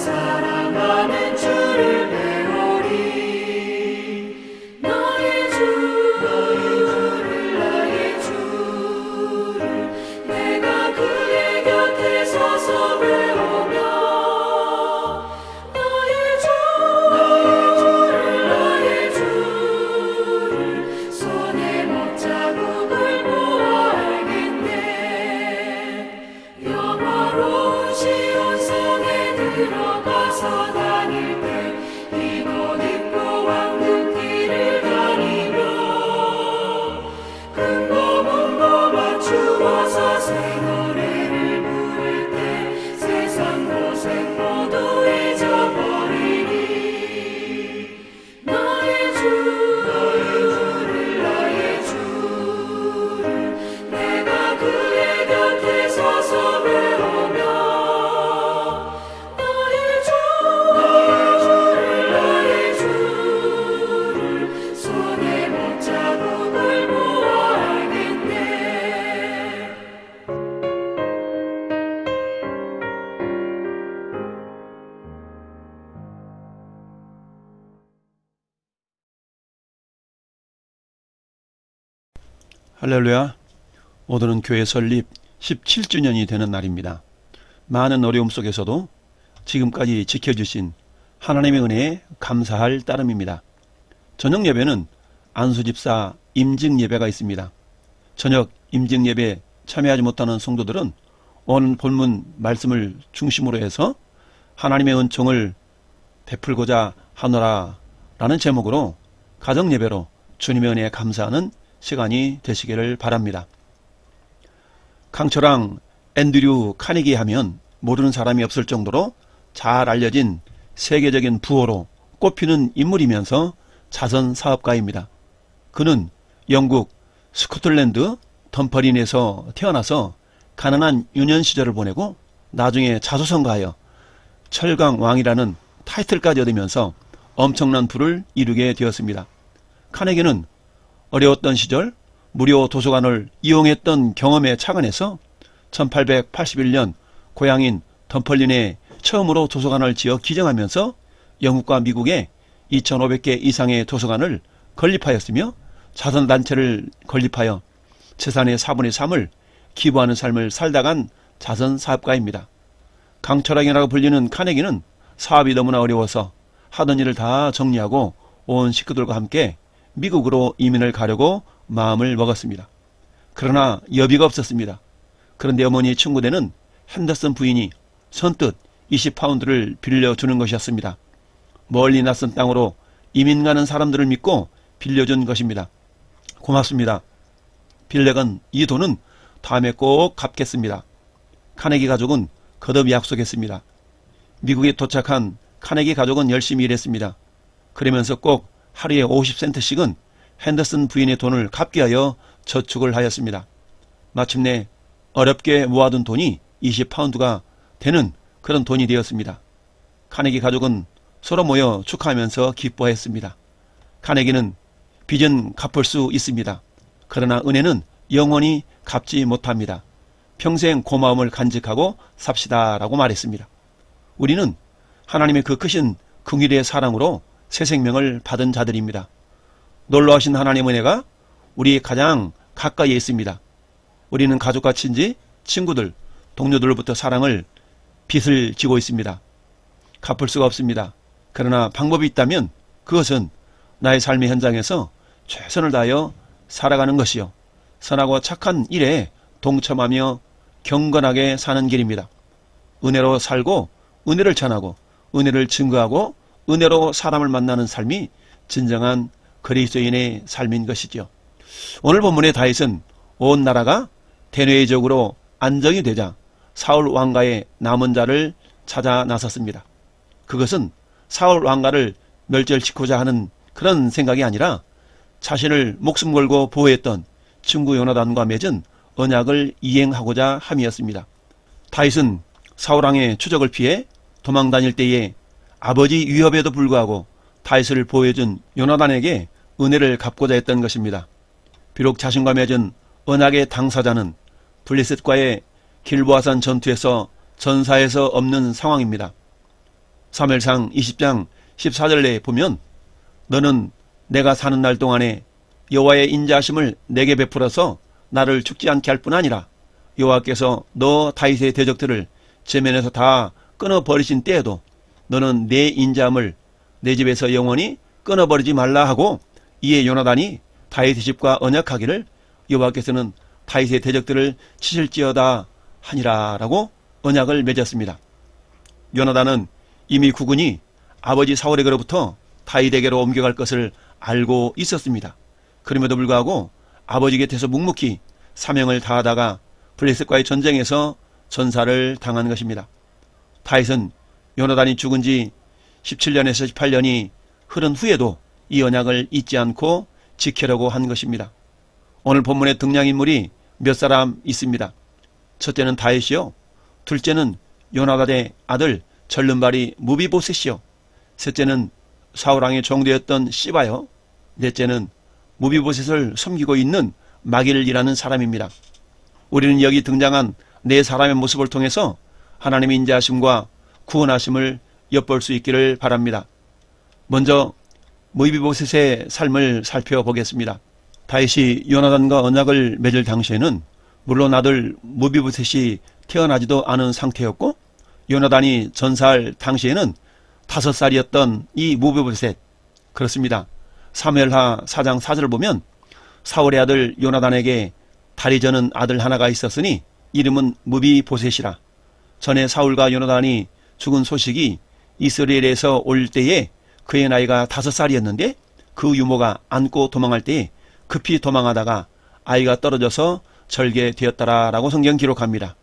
사랑하는 주를 배우리. 나의 주를 나의 주를 내가 그의 곁에 서서 배우며 나의 주를 손에 못자국을 보아 알겠네. 영화로운 시온성에 들어가서 다닐 때 이곳 입고 왕국길을 다니며 금고 문고 맞추어서 새 노래를 부를 때 세상 고생 모두 잊어버리리. 나의 주를 나의 주를 내가 그의 곁에 서서 배우며 나의 주를 손에 못자국을 보아 알겠네. 할렐루야. 오늘은 교회 설립 17주년이 되는 날입니다. 많은 어려움 속에서도 지금까지 지켜주신 하나님의 은혜에 감사할 따름입니다. 저녁 예배는 안수집사 임직 예배가 있습니다. 저녁 임직 예배 참여하지 못하는 성도들은 오늘 본문 말씀을 중심으로 해서 하나님의 은총을 베풀고자 하노라 라는 제목으로 가정 예배로 주님의 은혜에 감사하는 시간이 되시기를 바랍니다. 강철왕 앤드류 카네기 하면 모르는 사람이 없을 정도로 잘 알려진 세계적인 부호로 꼽히는 인물이면서 자선 사업가입니다. 그는 영국 스코틀랜드 덤퍼린에서 태어나서 가난한 유년 시절을 보내고 나중에 자수성가하여 철강왕이라는 타이틀까지 얻으면서 엄청난 부를 이루게 되었습니다. 카네기는 어려웠던 시절 무료 도서관을 이용했던 경험에 착안해서 1881년 고향인 덤펄린에 처음으로 도서관을 지어 기증하면서 영국과 미국에 2500개 이상의 도서관을 건립하였으며 자선단체를 건립하여 재산의 4분의 3을 기부하는 삶을 살다 간 자선사업가입니다. 강철왕이라고 불리는 카네기는 사업이 너무나 어려워서 하던 일을 다 정리하고 온 식구들과 함께 미국으로 이민을 가려고 마음을 먹었습니다. 그러나 여비가 없었습니다. 그런데 어머니의 친구되는 핸더슨 부인이 선뜻 20파운드를 빌려주는 것이었습니다. 멀리 낯선 땅으로 이민 가는 사람들을 믿고 빌려준 것입니다. 고맙습니다. 빌렉은 이 돈은 다음에 꼭 갚겠습니다. 카네기 가족은 거듭 약속했습니다. 미국에 도착한 카네기 가족은 열심히 일했습니다. 그러면서 꼭 하루에 50센트씩은 핸더슨 부인의 돈을 갚게 하여 저축을 하였습니다. 마침내 어렵게 모아둔 돈이 20파운드가 되는 그런 돈이 되었습니다. 카네기 가족은 서로 모여 축하하면서 기뻐했습니다. 카네기는 빚은 갚을 수 있습니다. 그러나 은혜는 영원히 갚지 못합니다. 평생 고마움을 간직하고 삽시다 라고 말했습니다. 우리는 하나님의 그 크신 긍휼의 사랑으로 새 생명을 받은 자들입니다. 놀라우신 하나님의 은혜가 우리 가장 가까이에 있습니다. 우리는 가족과 친지, 친구들, 동료들로부터 사랑을 빚을 지고 있습니다. 갚을 수가 없습니다. 그러나 방법이 있다면 그것은 나의 삶의 현장에서 최선을 다하여 살아가는 것이요 선하고 착한 일에 동참하며 경건하게 사는 길입니다. 은혜로 살고 은혜를 전하고 은혜를 증거하고 은혜로 사람을 만나는 삶이 진정한 그리스도인의 삶인 것이죠. 오늘 본문의 다윗은 온 나라가 대내적으로 안정이 되자 사울 왕가의 남은 자를 찾아 나섰습니다. 그것은 사울 왕가를 멸절시키고자 하는 그런 생각이 아니라 자신을 목숨 걸고 보호했던 친구 요나단과 맺은 언약을 이행하고자 함이었습니다. 다윗은 사울왕의 추적을 피해 도망 다닐 때에 아버지 위협에도 불구하고 다윗을 보호해준 요나단에게 은혜를 갚고자 했던 것입니다. 비록 자신과 맺은 언약의 당사자는 블레셋과의 길보아산 전투에서 전사에서 없는 상황입니다. 사무엘상 20장 14절에 보면 너는 내가 사는 날 동안에 여호와의 인자하심을 내게 베풀어서 나를 죽지 않게 할 뿐 아니라 여호와께서 너 다윗의 대적들을 제 면에서 다 끊어버리신 때에도 너는 내 인자함을 내 집에서 영원히 끊어버리지 말라 하고, 이에 요나단이 다윗의 집과 언약하기를 여호와께서는 다윗의 대적들을 치실지어다 하니라 라고 언약을 맺었습니다. 요나단은 이미 국군이 아버지 사울에게로부터 다윗에게로 옮겨갈 것을 알고 있었습니다. 그럼에도 불구하고 아버지 곁에서 묵묵히 사명을 다하다가 블레셋과의 전쟁에서 전사를 당한 것입니다. 다윗은 요나단이 죽은 지 17년에서 18년이 흐른 후에도 이 언약을 잊지 않고 지키려고 한 것입니다. 오늘 본문의 등장인물이 몇 사람 있습니다. 첫째는 다윗이요, 둘째는 요나단의 아들 절름발이 무비보셋이요, 셋째는 사울왕의 종되었던 시바요, 넷째는 무비보셋을 섬기고 있는 마길이라는 사람입니다. 우리는 여기 등장한 네 사람의 모습을 통해서 하나님의 인자하심과 구원하심을 엿볼 수 있기를 바랍니다. 먼저 무비보셋의 삶을 살펴보겠습니다. 다윗이 요나단과 언약을 맺을 당시에는 물론 아들 무비보셋이 태어나지도 않은 상태였고, 요나단이 전사할 당시에는 5살이었던 이 무비보셋, 그렇습니다. 사무엘하 4장 4절을 보면 사울의 아들 요나단에게 다리 저는 아들 하나가 있었으니 이름은 무비보셋이라. 전에 사울과 요나단이 죽은 소식이 이스라엘에서 올 때에 그의 나이가 5살이었는데 그 유모가 안고 도망할 때에 급히 도망하다가 아이가 떨어져서 절개되었더라라고 성경 기록합니다.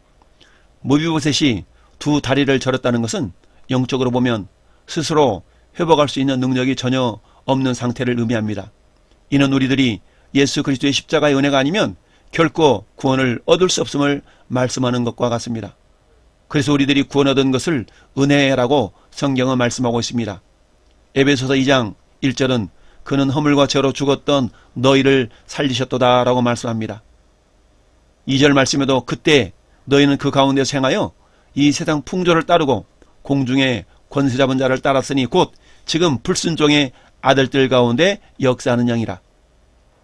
무비보셋이 두 다리를 절었다는 것은 영적으로 보면 스스로 회복할 수 있는 능력이 전혀 없는 상태를 의미합니다. 이는 우리들이 예수 그리스도의 십자가의 은혜가 아니면 결코 구원을 얻을 수 없음을 말씀하는 것과 같습니다. 그래서 우리들이 구원 얻은 것을 은혜라고 성경은 말씀하고 있습니다. 에베소서 2장 1절은 그는 허물과 죄로 죽었던 너희를 살리셨도다 라고 말씀합니다. 2절 말씀에도 그때 너희는 그 가운데서 행하여 이 세상 풍조를 따르고 공중의 권세 잡은 자를 따랐으니 곧 지금 불순종의 아들들 가운데 역사하는 양이라.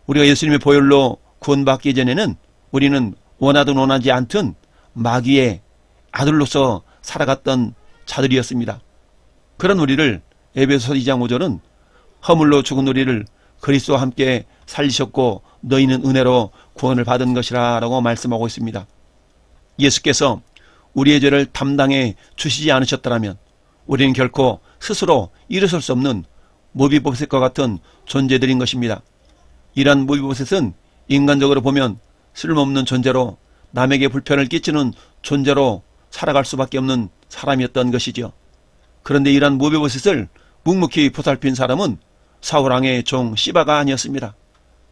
우리가 예수님의 보혈로 구원받기 전에는 우리는 원하든 원하지 않든 마귀의 아들로서 살아갔던 자들이었습니다. 그런 우리를 에베소서 2장 5절은 허물로 죽은 우리를 그리스도와 함께 살리셨고 너희는 은혜로 구원을 받은 것이라 라고 말씀하고 있습니다. 예수께서 우리의 죄를 담당해 주시지 않으셨더라면 우리는 결코 스스로 일어설 수 없는 무비보셋과 같은 존재들인 것입니다. 이러한 무비보셋은 인간적으로 보면 쓸모없는 존재로 남에게 불편을 끼치는 존재로 살아갈 수밖에 없는 사람이었던 것이죠. 그런데 이러한 무비보셋을 묵묵히 보살핀 사람은 사울왕의 종 시바가 아니었습니다.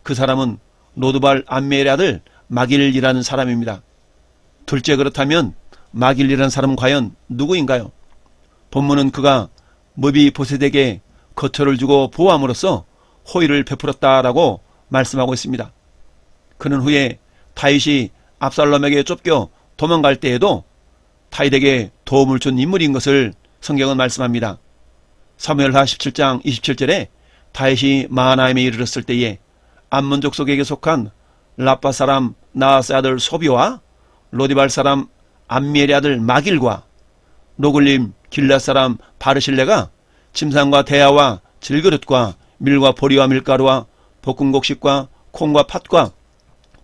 그 사람은 로드발 암멜의 아들 마길이라는 사람입니다. 둘째, 그렇다면 마길이라는 사람은 과연 누구인가요? 본문은 그가 무비보셋에게 거처를 주고 보호함으로써 호의를 베풀었다라고 말씀하고 있습니다. 그는 후에 다윗이 압살롬에게 쫓겨 도망갈 때에도 다윗에게 도움을 준 인물인 것을 성경은 말씀합니다. 사무엘하 17장 27절에 다윗이 마하나임에 이르렀을 때에 암몬 족속에게 속한 라빠 사람 나아스의 아들 소비와 로디발 사람 암미엘의 아들 마길과 노글림 길랏 사람 바르실레가 침상과 대야와 질그릇과 밀과 보리와 밀가루와 볶은 곡식과 콩과 팥과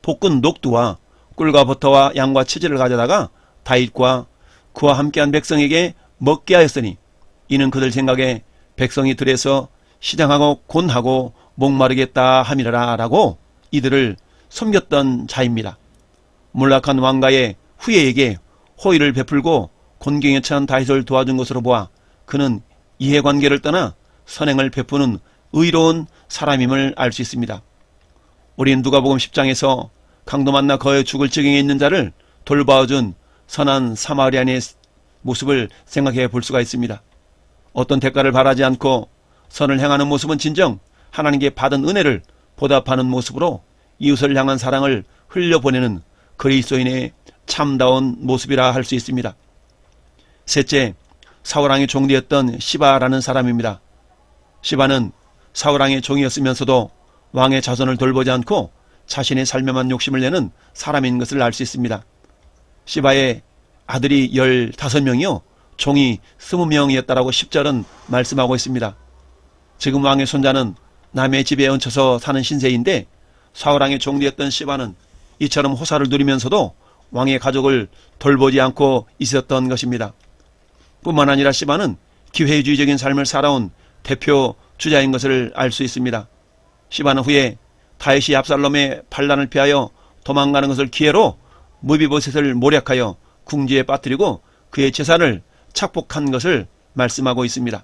볶은 녹두와 꿀과 버터와 양과 치즈를 가져다가 다윗과 그와 함께한 백성에게 먹게 하였으니 이는 그들 생각에 백성이 들에서 시장하고 곤하고 목마르겠다 함이라 라고 이들을 섬겼던 자입니다. 몰락한 왕가의 후예에게 호의를 베풀고 곤경에 처한 다윗을 도와준 것으로 보아 그는 이해관계를 떠나 선행을 베푸는 의로운 사람임을 알 수 있습니다. 우리는 누가복음 10장에서 강도 만나 거의 죽을 지경에 있는 자를 돌봐준 선한 사마리아인의 모습을 생각해 볼 수가 있습니다. 어떤 대가를 바라지 않고 선을 행하는 모습은 진정 하나님께 받은 은혜를 보답하는 모습으로 이웃을 향한 사랑을 흘려보내는 그리스도인의 참다운 모습이라 할 수 있습니다. 셋째, 사울왕의 종되었던 시바라는 사람입니다. 시바는 사울왕의 종이었으면서도 왕의 자손을 돌보지 않고 자신의 삶에만 욕심을 내는 사람인 것을 알 수 있습니다. 시바의 아들이 15명이요 종이 20명이었다라고 10절은 말씀하고 있습니다. 지금 왕의 손자는 남의 집에 얹혀서 사는 신세인데 사울왕의 종되었던 시바는 이처럼 호사를 누리면서도 왕의 가족을 돌보지 않고 있었던 것입니다. 뿐만 아니라 시바는 기회주의적인 삶을 살아온 대표 주자인 것을 알 수 있습니다. 시바는 후에 다윗이 압살롬의 반란을 피하여 도망가는 것을 기회로 무비보셋을 모략하여 궁지에 빠뜨리고 그의 재산을 착복한 것을 말씀하고 있습니다.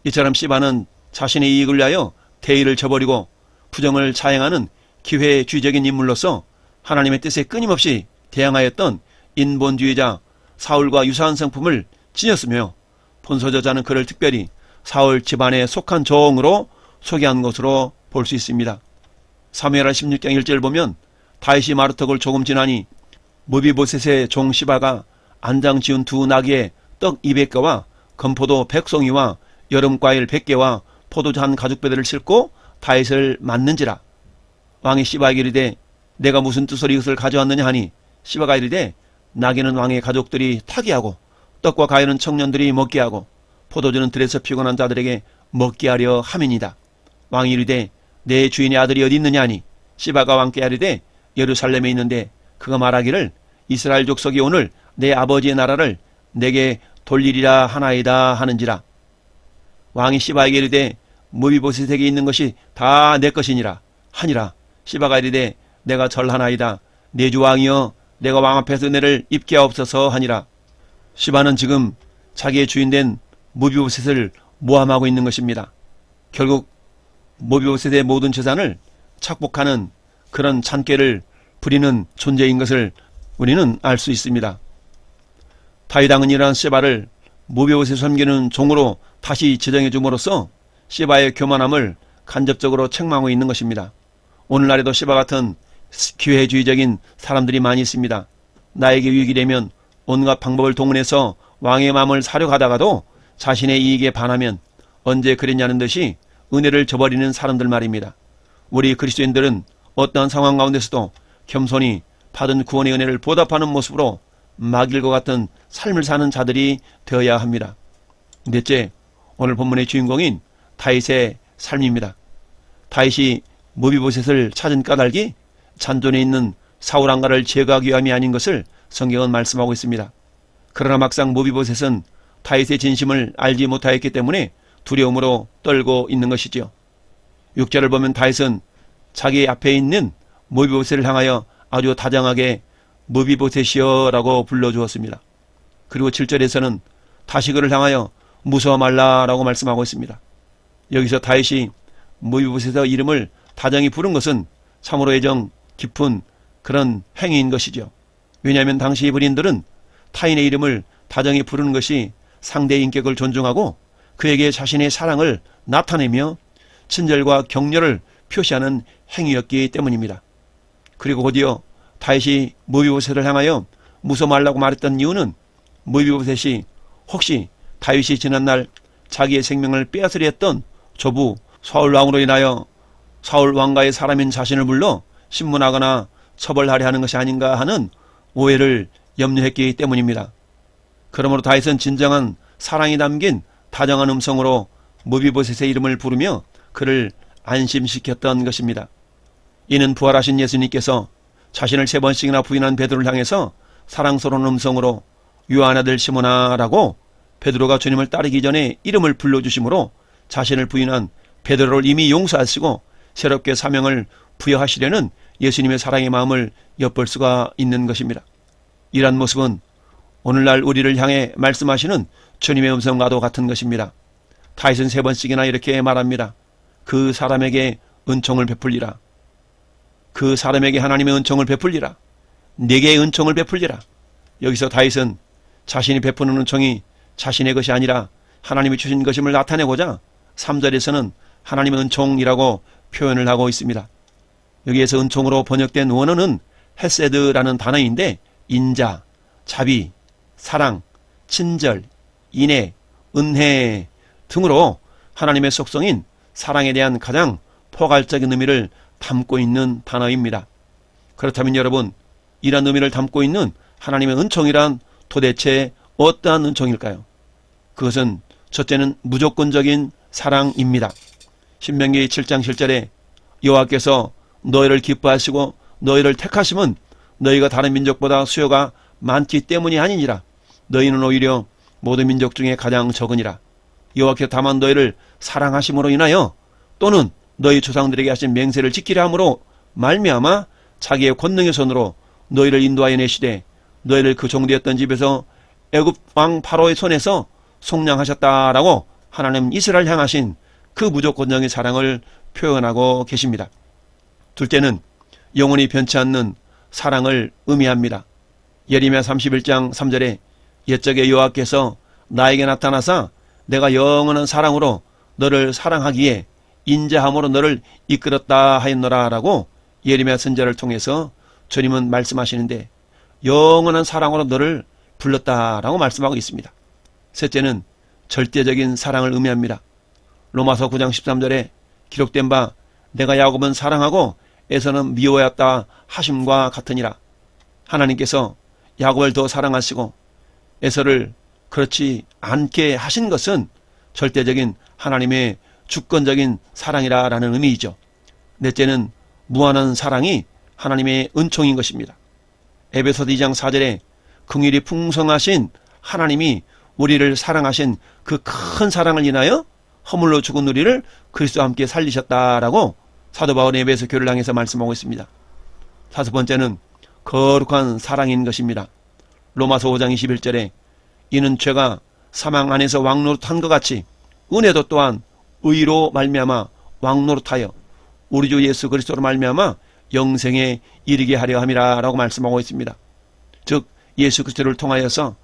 이처럼 시바는 자신의 이익을 위하여 대의를 저버리고 부정을 자행하는 기회주의적인 인물로서 하나님의 뜻에 끊임없이 대항하였던 인본주의자 사울과 유사한 성품을 지녔으며 본서저자는 그를 특별히 사울 집안에 속한 종으로 소개한 것으로 볼 수 있습니다. 사무엘하 16장 1절 보면 다윗이 마루턱을 조금 지나니 무비보셋의 종 시바가 안장 지은 두 나귀에 떡 200개와 건포도 100송이와 여름과일 100개와 포도주 한 가죽배들을 싣고 다윗을 맞는지라. 왕이 시바에게 이르되 내가 무슨 뜻으로 이것을 가져왔느냐 하니 시바가 이르되 나귀는 왕의 가족들이 타게 하고 떡과 과일은 청년들이 먹게 하고 포도주는 들에서 피곤한 자들에게 먹게 하려 함이니이다. 왕이 이르되 내 주인의 아들이 어디 있느냐 하니 시바가 왕께 아뢰되 예루살렘에 있는데 그가 말하기를 이스라엘 족속이 오늘 내 아버지의 나라를 내게 돌리리라 하나이다 하는지라. 왕이 시바에게 이르되 무비보셋에게 있는 것이 다 내 것이니라 하니라. 시바가 이르되 내가 절하나이다. 내 주 왕이여 내가 왕 앞에서 은혜를 입게 하옵소서 하니라. 시바는 지금 자기의 주인된 무비보셋을 모함하고 있는 것입니다. 결국 무비보셋의 모든 재산을 착복하는 그런 잔꾀를 부리는 존재인 것을 우리는 알 수 있습니다. 다윗 왕은 이러한 시바를 무비보셋을 섬기는 종으로 다시 지정해 줌으로써 시바의 교만함을 간접적으로 책망하고 있는 것입니다. 오늘날에도 시바 같은 기회주의적인 사람들이 많이 있습니다. 나에게 유익이 되면 온갖 방법을 동원해서 왕의 마음을 사려고 하다가도 자신의 이익에 반하면 언제 그랬냐는 듯이 은혜를 저버리는 사람들 말입니다. 우리 그리스도인들은 어떠한 상황 가운데서도 겸손히 받은 구원의 은혜를 보답하는 모습으로 마길과 같은 삶을 사는 자들이 되어야 합니다. 넷째, 오늘 본문의 주인공인 다윗의 삶입니다. 다윗이 무비보셋을 찾은 까닭이 잔존에 있는 사울 왕가를 제거하기 위함이 아닌 것을 성경은 말씀하고 있습니다. 그러나 막상 무비보셋은 다윗의 진심을 알지 못하였기 때문에 두려움으로 떨고 있는 것이지요. 6절을 보면 다윗은 자기 앞에 있는 무비보셋을 향하여 아주 다정하게 무비보셋이여 라고 불러주었습니다. 그리고 7절에서는 다시 그를 향하여 무서워 말라 라고 말씀하고 있습니다. 여기서 다윗이 무비보셋의 이름을 다정히 부른 것은 참으로 애정 깊은 그런 행위인 것이죠. 왜냐하면 당시 이브리인들은 타인의 이름을 다정히 부르는 것이 상대의 인격을 존중하고 그에게 자신의 사랑을 나타내며 친절과 격려를 표시하는 행위였기 때문입니다. 그리고 곧이어 다윗이 무비보셋을 향하여 무서워 말라고 말했던 이유는 무비보셋이 혹시 다윗이 지난날 자기의 생명을 빼앗으려 했던 조부 사울 왕으로 인하여 사울 왕가의 사람인 자신을 불러 신문하거나 처벌하려 하는 것이 아닌가 하는 오해를 염려했기 때문입니다. 그러므로 다윗은 진정한 사랑이 담긴 다정한 음성으로 무비보셋의 이름을 부르며 그를 안심시켰던 것입니다. 이는 부활하신 예수님께서 자신을 3번씩이나 부인한 베드로를 향해서 사랑스러운 음성으로 요한 아들 시몬아 라고 베드로가 주님을 따르기 전에 이름을 불러주심으로 자신을 부인한 베드로를 이미 용서하시고 새롭게 사명을 부여하시려는 예수님의 사랑의 마음을 엿볼 수가 있는 것입니다. 이러한 모습은 오늘날 우리를 향해 말씀하시는 주님의 음성과도 같은 것입니다. 다윗은 3번씩이나 이렇게 말합니다. 그 사람에게 은총을 베풀리라. 그 사람에게 하나님의 은총을 베풀리라. 내게 은총을 베풀리라. 여기서 다윗은 자신이 베푸는 은총이 자신의 것이 아니라 하나님이 주신 것임을 나타내고자 3절에서는 하나님의 은총이라고 표현을 하고 있습니다. 여기에서 은총으로 번역된 원어는 헤세드라는 단어인데 인자, 자비, 사랑, 친절, 인애, 은혜 등으로 하나님의 속성인 사랑에 대한 가장 포괄적인 의미를 담고 있는 단어입니다. 그렇다면 여러분, 이런 의미를 담고 있는 하나님의 은총이란 도대체 어떠한 은총일까요? 그것은 첫째는 무조건적인 사랑입니다. 신명기 7장 7절에 여호와께서 너희를 기뻐하시고 너희를 택하심은 너희가 다른 민족보다 수요가 많기 때문이 아니니라. 너희는 오히려 모든 민족 중에 가장 적으니라. 여호와께서 다만 너희를 사랑하심으로 인하여 또는 너희 조상들에게 하신 맹세를 지키려 함으로 말미암아 자기의 권능의 손으로 너희를 인도하여 내시되 너희를 그 종되었던 집에서 애굽 왕 바로의 손에서 속량하셨다라고 하나님 이스라엘 향하신 그 무조건적인 사랑을 표현하고 계십니다. 둘째는 영원히 변치 않는 사랑을 의미합니다. 예레미야 31장 3절에 옛적에 여호와께서 나에게 나타나사 내가 영원한 사랑으로 너를 사랑하기에 인자함으로 너를 이끌었다 하였노라 라고 예레미야 선지자를 통해서 주님은 말씀하시는데 영원한 사랑으로 너를 불렀다라고 말씀하고 있습니다. 셋째는 절대적인 사랑을 의미합니다. 로마서 9장 13절에 기록된 바 내가 야곱은 사랑하고 에서는 미워하였다 하심과 같으니라. 하나님께서 야곱을 더 사랑하시고 에서를 그렇지 않게 하신 것은 절대적인 하나님의 주권적인 사랑이라는 의미이죠. 넷째는 무한한 사랑이 하나님의 은총인 것입니다. 에베소서 2장 4절에 긍휼이 풍성하신 하나님이 우리를 사랑하신 그 큰 사랑을 인하여 허물로 죽은 우리를 그리스도와 함께 살리셨다라고 사도 바울의 에베소 교회를 향해서 말씀하고 있습니다. 다섯 번째는 거룩한 사랑인 것입니다. 로마서 5장 21절에 이는 죄가 사망 안에서 왕노릇한 것 같이 은혜도 또한 의로 말미암아 왕노릇하여 우리 주 예수 그리스도로 말미암아 영생에 이르게 하려 함이라 라고 말씀하고 있습니다. 즉 예수 그리스도를 통하여서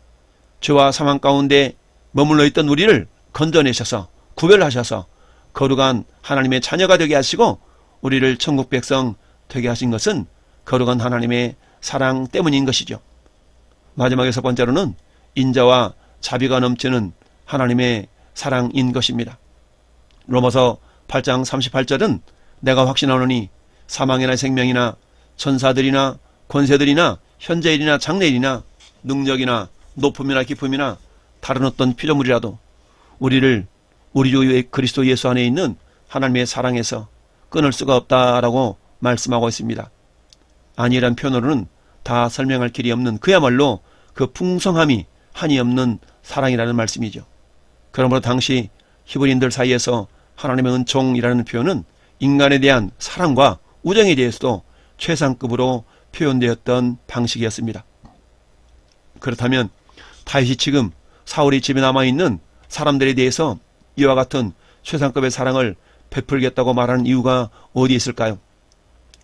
죄와 사망 가운데 머물러 있던 우리를 건져내셔서 구별하셔서 거룩한 하나님의 자녀가 되게 하시고 우리를 천국 백성 되게 하신 것은 거룩한 하나님의 사랑 때문인 것이죠. 마지막 여섯 번째로는 인자와 자비가 넘치는 하나님의 사랑인 것입니다. 로마서 8장 38절은 내가 확신하노니 사망이나 생명이나 천사들이나 권세들이나 현재일이나 장래일이나 능력이나 높음이나 깊음이나 다른 어떤 피조물이라도 우리를 우리 주 그리스도 예수 안에 있는 하나님의 사랑에서 끊을 수가 없다라고 말씀하고 있습니다. 아니란 표현으로는 다 설명할 길이 없는 그야말로 그 풍성함이 한이 없는 사랑이라는 말씀이죠. 그러므로 당시 히브리인들 사이에서 하나님의 은총이라는 표현은 인간에 대한 사랑과 우정에 대해서도 최상급으로 표현되었던 방식이었습니다. 그렇다면 다윗이 지금 사울이 집에 남아있는 사람들에 대해서 이와 같은 최상급의 사랑을 베풀겠다고 말하는 이유가 어디 있을까요?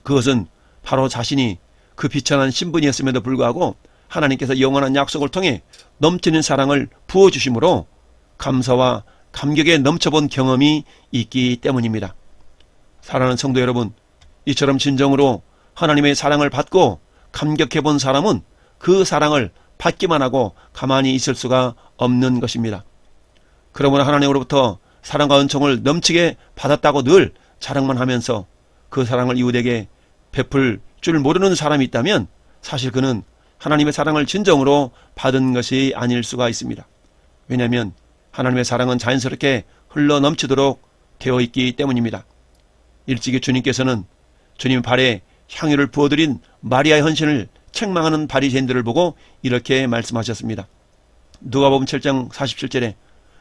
그것은 바로 자신이 그 비천한 신분이었음에도 불구하고 하나님께서 영원한 약속을 통해 넘치는 사랑을 부어주심으로 감사와 감격에 넘쳐본 경험이 있기 때문입니다. 사랑하는 성도 여러분, 이처럼 진정으로 하나님의 사랑을 받고 감격해본 사람은 그 사랑을 받기만 하고 가만히 있을 수가 없는 것입니다. 그러므로 하나님으로부터 사랑과 은총을 넘치게 받았다고 늘 자랑만 하면서 그 사랑을 이웃에게 베풀 줄 모르는 사람이 있다면 사실 그는 하나님의 사랑을 진정으로 받은 것이 아닐 수가 있습니다. 왜냐하면 하나님의 사랑은 자연스럽게 흘러 넘치도록 되어 있기 때문입니다. 일찍이 주님께서는 주님 발에 향유를 부어드린 마리아의 헌신을 책망하는 바리새인들을 보고 이렇게 말씀하셨습니다. 누가복음 7장 47절에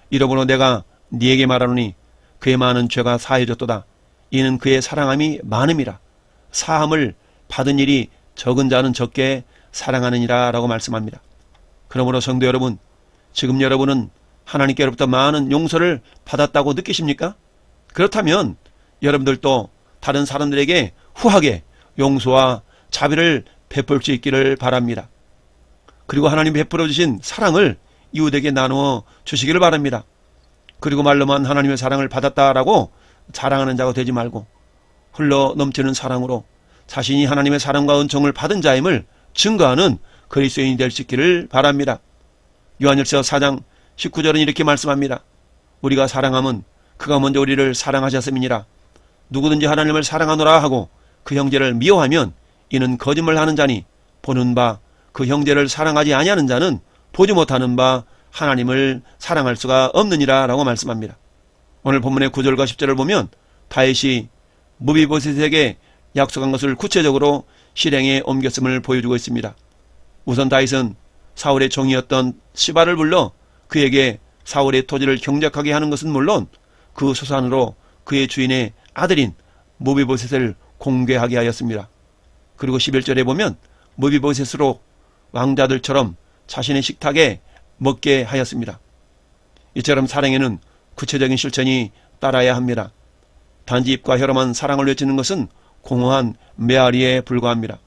이러므로 내가 네게 말하노니 그의 많은 죄가 사해졌도다. 이는 그의 사랑함이 많음이라. 사함을 받은 일이 적은 자는 적게 사랑하느니라 라고 말씀합니다. 그러므로 성도 여러분, 지금 여러분은 하나님께로부터 많은 용서를 받았다고 느끼십니까? 그렇다면 여러분들도 다른 사람들에게 후하게 용서와 자비를 베풀 수 있기를 바랍니다. 그리고 하나님 베풀어 주신 사랑을 이웃에게 나누어 주시기를 바랍니다. 그리고 말로만 하나님의 사랑을 받았다라고 자랑하는 자가 되지 말고 흘러 넘치는 사랑으로 자신이 하나님의 사랑과 은총을 받은 자임을 증거하는 그리스도인이 될 수 있기를 바랍니다. 요한일서 4장 19절은 이렇게 말씀합니다. 우리가 사랑함은 그가 먼저 우리를 사랑하셨음이니라. 누구든지 하나님을 사랑하노라 하고 그 형제를 미워하면 이는 거짓말하는 자니 보는 바 그 형제를 사랑하지 아니하는 자는 보지 못하는 바 하나님을 사랑할 수가 없느니라 라고 말씀합니다. 오늘 본문의 9절과 10절을 보면 다윗이 무비보셋에게 약속한 것을 구체적으로 실행에 옮겼음을 보여주고 있습니다. 우선 다윗은 사울의 종이었던 시바를 불러 그에게 사울의 토지를 경작하게 하는 것은 물론 그 소산으로 그의 주인의 아들인 무비보셋을 공개하게 하였습니다. 그리고 11절에 보면 무비보셋으로 왕자들처럼 자신의 식탁에 먹게 하였습니다. 이처럼 사랑에는 구체적인 실천이 따라야 합니다. 단지 입과 혀로만 사랑을 외치는 것은 공허한 메아리에 불과합니다.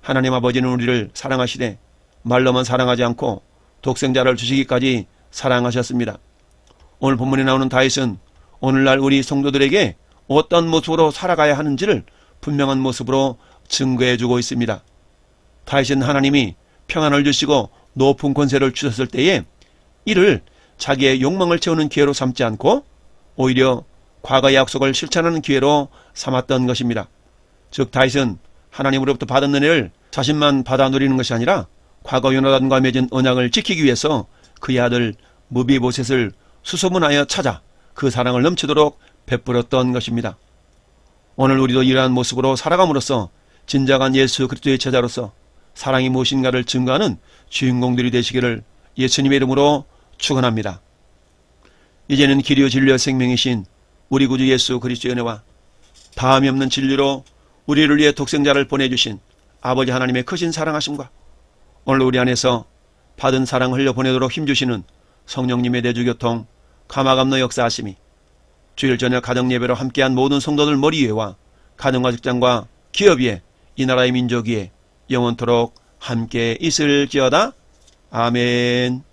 하나님 아버지는 우리를 사랑하시되 말로만 사랑하지 않고 독생자를 주시기까지 사랑하셨습니다. 오늘 본문에 나오는 다윗은 오늘날 우리 성도들에게 어떤 모습으로 살아가야 하는지를 분명한 모습으로 증거해주고 있습니다. 다윗은 하나님이 평안을 주시고 높은 권세를 주셨을 때에 이를 자기의 욕망을 채우는 기회로 삼지 않고 오히려 과거의 약속을 실천하는 기회로 삼았던 것입니다. 즉 다윗은 하나님으로부터 받은 은혜를 자신만 받아 누리는 것이 아니라 과거 요나단과 맺은 언약을 지키기 위해서 그의 아들 무비보셋을 수소문하여 찾아 그 사랑을 넘치도록 베풀었던 것입니다. 오늘 우리도 이러한 모습으로 살아감으로써 진정한 예수 그리스도의 제자로서 사랑이 무엇인가를 증거하는 주인공들이 되시기를 예수님의 이름으로 축원합니다. 이제는 길이요 진리요 생명이신 우리 구주 예수 그리스도의 은혜와 다함이 없는 진리로 우리를 위해 독생자를 보내주신 아버지 하나님의 크신 사랑하심과 오늘 우리 안에서 받은 사랑을 흘려보내도록 힘주시는 성령님의 내주교통 감화감로 역사하심이 주일 저녁 가정예배로 함께한 모든 성도들 머리 위에와 가정과 직장과 기업 위에 이 나라의 민족 위에 영원토록 함께 있을지어다. 아멘.